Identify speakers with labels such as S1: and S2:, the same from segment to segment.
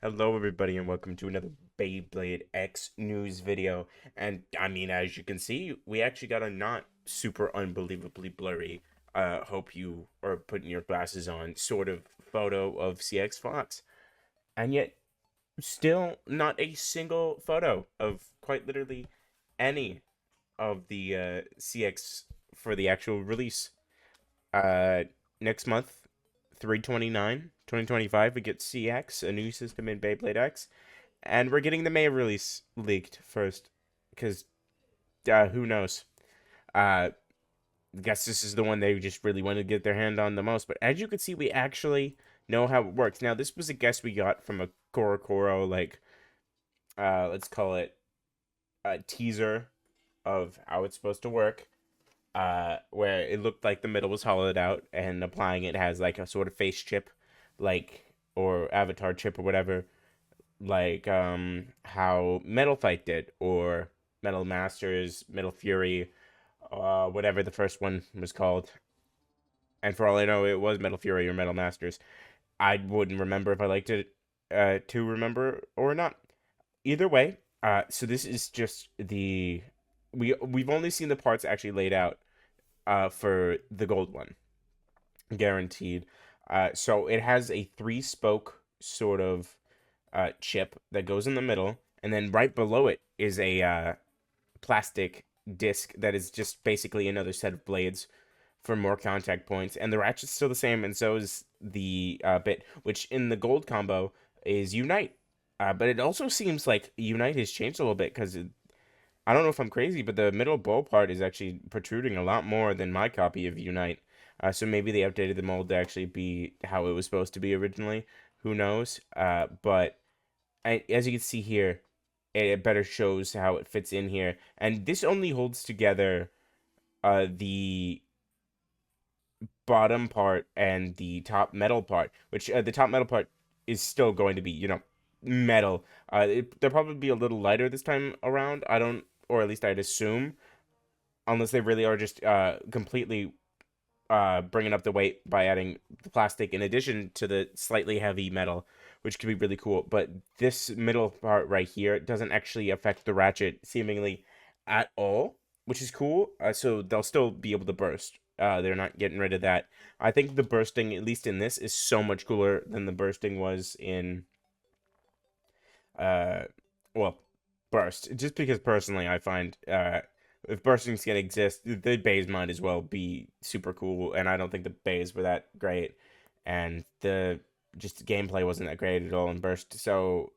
S1: Hello, everybody, and welcome to another Beyblade X news video. And I mean, as you can see, we actually got a not super unbelievably blurry, hope you are putting your glasses on, sort of photo of CX Fox. And yet, still not a single photo of quite literally any of the CX for the actual release. Uh, Next month, 3/29/2025, we get CX, a new system in Beyblade X. And we're getting the May release leaked first, because who knows? I guess this is the one they just really wanted to get their hand on the most. But as you can see, we actually know how it works. Now, this was a guess we got from a Korokoro, like, let's call it a teaser of how it's supposed to work. Where it looked like the middle was hollowed out, and applying it has like a sort of face chip, like, or avatar chip or whatever, like how Metal Fight did, or Metal Masters, Metal Fury, whatever the first one was called. And for all I know, it was Metal Fury or Metal Masters. I wouldn't remember if I liked it to remember or not. Either way, so this is just the we've only seen the parts actually laid out for the gold one, guaranteed. So it has a three spoke sort of chip that goes in the middle, and then right below it is a plastic disc that is just basically another set of blades for more contact points. And the ratchet's still the same, and so is the bit, which in the gold combo is Unite. But it also seems like Unite has changed a little bit, because I don't know if I'm crazy, but the middle bow part is actually protruding a lot more than my copy of Unite. So maybe they updated the mold to actually be how it was supposed to be originally. Who knows? But as you can see here, it better shows how it fits in here. And this only holds together the bottom part and the top metal part, which the top metal part is still going to be, metal. They'll probably be a little lighter this time around. I don't, or at least I'd assume, unless they really are just completely bringing up the weight by adding the plastic in addition to the slightly heavy metal, which could be really cool. But this middle part right here doesn't actually affect the ratchet seemingly at all, which is cool. So they'll still be able to burst. They're not getting rid of that. I think the bursting, at least in this, is so much cooler than the bursting was in, uh, well, burst. Just because personally, I find if bursting's gonna exist, the bays might as well be super cool, and I don't think the bays were that great, and the just the gameplay wasn't that great at all in burst. So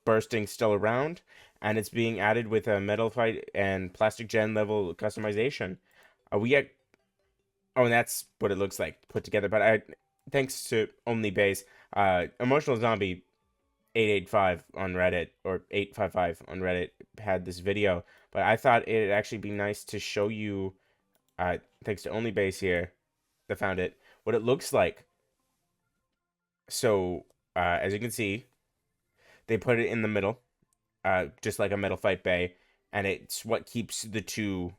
S1: bursting's still around, and it's being added with a metal fight and plastic gen level customization. We get Oh, and that's what it looks like put together. But thanks to Only Base, Emotional Zombie 885 on Reddit, or 855 on Reddit, had this video. But I thought it'd actually be nice to show you, thanks to Only Base here, that found it, what it looks like. So, as you can see, they put it in the middle, just like a Metal Fight Bay, and it's what keeps the two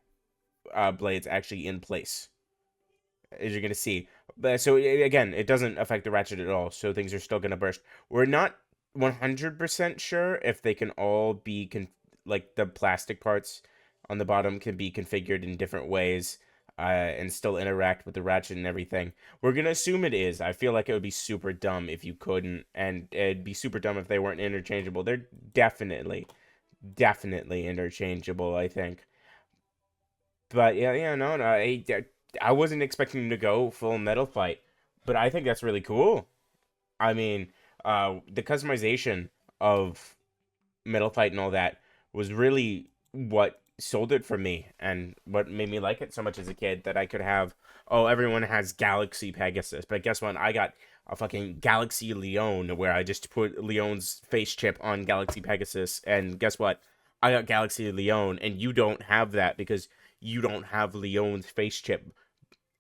S1: blades actually in place, as you're gonna see. But so again, it doesn't affect the ratchet at all. So things are still gonna burst. We're not 100% sure if they can all be like the plastic parts on the bottom can be configured in different ways, and still interact with the ratchet and everything. We're gonna assume it is. I feel like it would be super dumb if you couldn't, and it'd be super dumb if they weren't interchangeable. They're definitely interchangeable, I think. But yeah, no, no, I wasn't expecting him to go full metal fight, but I think that's really cool. I mean, the customization of metal fight and all that was really what sold it for me, and what made me like it so much as a kid, that I could have. Oh, everyone has Galaxy Pegasus, but guess what? I got a fucking Galaxy Leon, where I just put Leon's face chip on Galaxy Pegasus, and guess what? I got Galaxy Leon, and you don't have that because you don't have Leon's face chip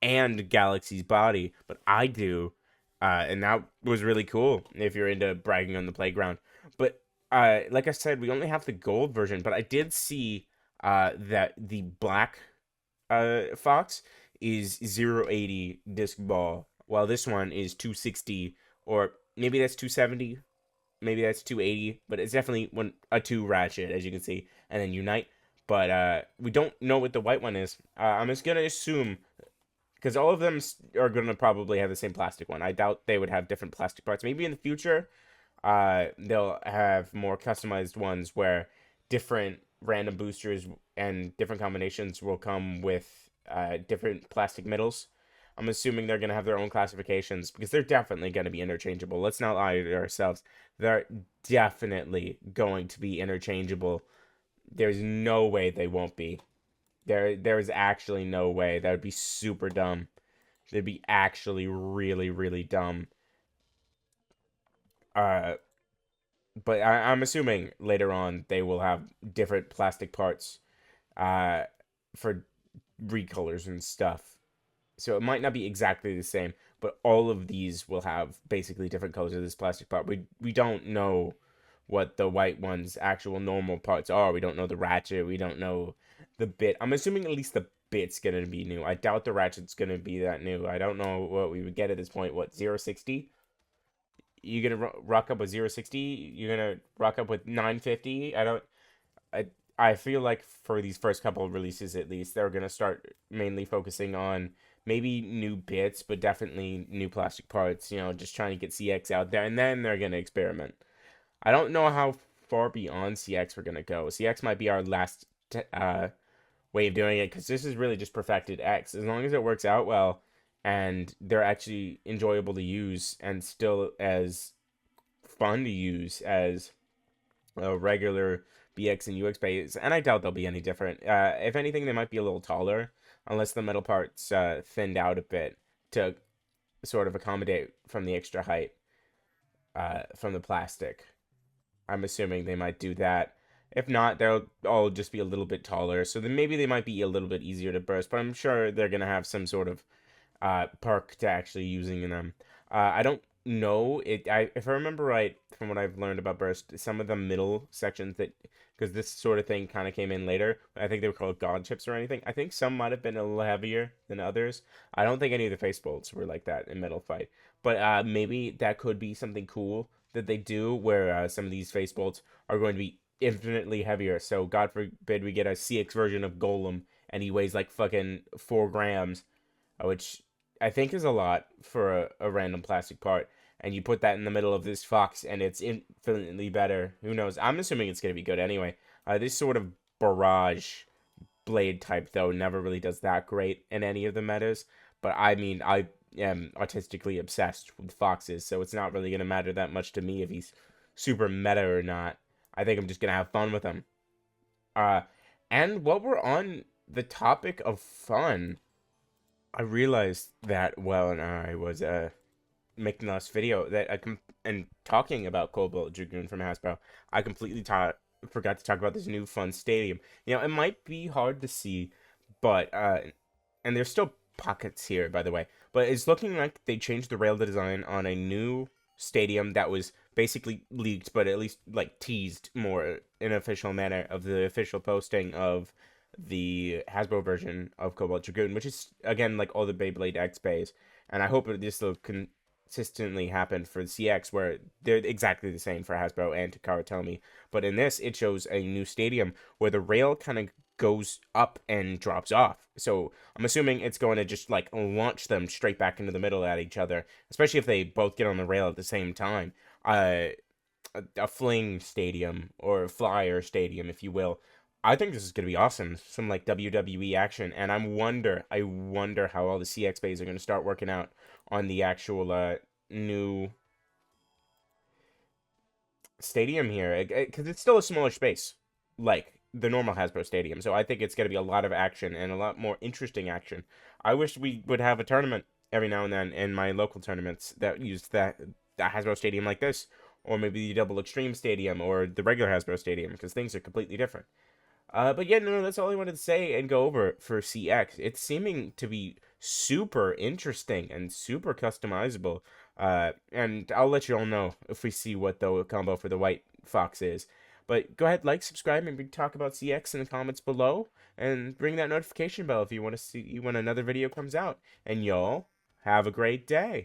S1: and Galaxy's body, but I do. And that was really cool if you're into bragging on the playground. But like I said, we only have the gold version, but I did see that the black Fox is 080 disc ball, while this one is 260, or maybe that's 270. maybe that's 280, but it's definitely a 2 ratchet, as you can see, and then Unite. But we don't know what the white one is. I'm just gonna assume, because all of them are gonna probably have the same plastic one. I doubt they would have different plastic parts. Maybe in the future, they'll have more customized ones where different random boosters and different combinations will come with different plastic middles. I'm assuming they're going to have their own classifications because they're definitely going to be interchangeable. Let's not lie to ourselves. They're definitely going to be interchangeable. There's no way they won't be. There is actually no way. That would be super dumb. They'd be actually really, really dumb. Uh, but I'm assuming later on they will have different plastic parts uh, for recolors and stuff. So it might not be exactly the same, but all of these will have basically different colors of this plastic part. We don't know what the white one's actual normal parts are. We don't know the ratchet. We don't know the bit. I'm assuming at least the bit's gonna be new. I doubt the ratchet's gonna be that new. I don't know what we would get at this point. What, 060? You gonna rock up with 060? You're gonna rock up with 950? I I feel like for these first couple of releases at least, they're gonna start mainly focusing on maybe new bits, but definitely new plastic parts. You know, just trying to get CX out there, and then they're gonna experiment. I don't know how far beyond CX we're gonna go. CX might be our last way of doing it because this is really just perfected X. As long as it works out well and they're actually enjoyable to use and still as fun to use as a regular BX and UX base, and I doubt they'll be any different. If anything, they might be a little taller, unless the metal parts thinned out a bit to sort of accommodate from the extra height from the plastic. I'm assuming they might do that. If not, they'll all just be a little bit taller, so then maybe they might be a little bit easier to burst, but I'm sure they're going to have some sort of perk to actually using them. I don't know it. If I remember right from what I've learned about burst, some of the middle sections that because this sort of thing kind of came in later. I think they were called god chips or anything. I think some might have been a little heavier than others. I don't think any of the face bolts were like that in Metal Fight, but maybe that could be something cool that they do where some of these face bolts are going to be infinitely heavier. So God forbid we get a CX version of Golem and he weighs like fucking 4 grams, which I think is a lot for a random plastic part. And you put that in the middle of this fox, and it's infinitely better. Who knows? I'm assuming it's going to be good anyway. This sort of barrage blade type, though, never really does that great in any of the metas. But I mean, I am artistically obsessed with foxes, so it's not really going to matter that much to me if he's super meta or not. I think I'm just going to have fun with him. And while we're on the topic of fun, I realized that when I was making the last video that and talking about Cobalt Dragoon from Hasbro, I completely forgot to talk about this new fun stadium. You know, it might be hard to see, but and there's still pockets here, by the way, but it's looking like they changed the rail design on a new stadium that was basically leaked, but at least like teased more in an official manner of the official posting of the Hasbro version of Cobalt Dragoon, which is again like all the Beyblade X bays, and I hope this will consistently happen for CX, where they're exactly the same for Hasbro and Takara Tomy. But in this, it shows a new stadium where the rail kind of goes up and drops off. So I'm assuming it's going to just like launch them straight back into the middle at each other, especially if they both get on the rail at the same time. A fling stadium or a flyer stadium, if you will. I think this is going to be awesome. Some like WWE action, and I wonder how all the CX bays are going to start working out on the actual new stadium here, because it's still a smaller space, like the normal Hasbro stadium. So I think it's going to be a lot of action and a lot more interesting action. I wish we would have a tournament every now and then in my local tournaments that used the Hasbro stadium like this, or maybe the Double Extreme Stadium or the regular Hasbro Stadium, because things are completely different. But yeah, no, that's all I wanted to say and go over for CX. It's seeming to be super interesting and super customizable. And I'll let you all know if we see what the combo for the White Fox is. But go ahead, like, subscribe, and we can talk about CX in the comments below. And ring that notification bell if you want to see when another video comes out. And y'all, have a great day.